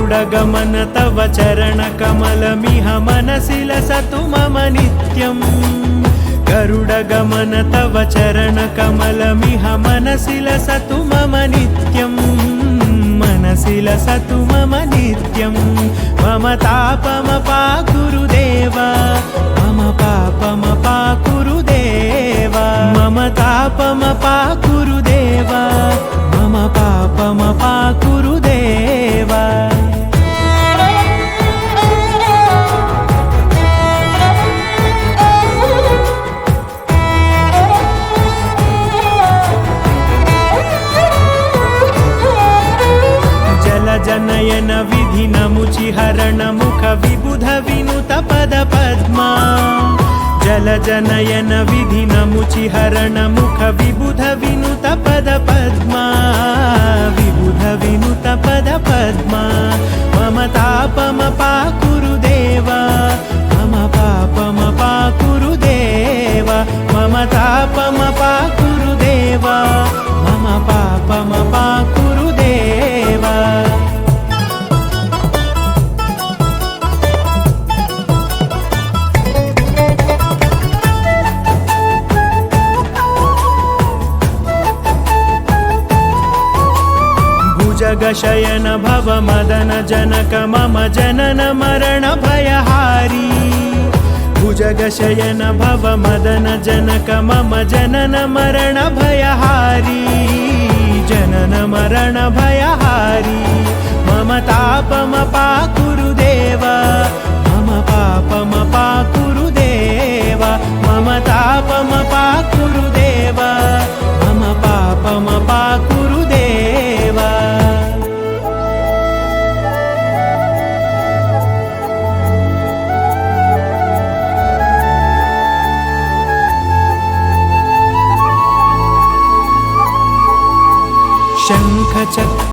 गरुडगमन तव चरणकमलमिह मनसि लसतु मम नित्यम् गरुडगमन तव चरणकमलमिह मनसि लसतु मम नित्यम् मनसि लसतु मम नित्यम् मम तापमपाकुरुदेव मम पापमपाकुरुदेव मम तापमपाकुरुदेव मम पापमपाकुरुदेव जनयन विधिनमुचिहरण मुख विबुध विनुत पद पद्मा जलजनयन विधिनमुचिहरण मुख विबुध विनुत पद पद्मा विबुध विनुत पद पद्मा मम तापमपाकुरुदेव मम पापमपाकुरुदेव मम तापमपाकुरुदेव मम पापमपाकुरुदेव जगशयन भव मदन जनक मम जनन मरण भयहारी भुजगशयन भव मदन जनक मम जनन मरण भयहारी जनन मरण भयहारी मम तापमपाकुरुदेव मम पापमपाकुरुदेव मम तापमपाकुरुदेव मम पापमपाकुरुदेव शंख चक्र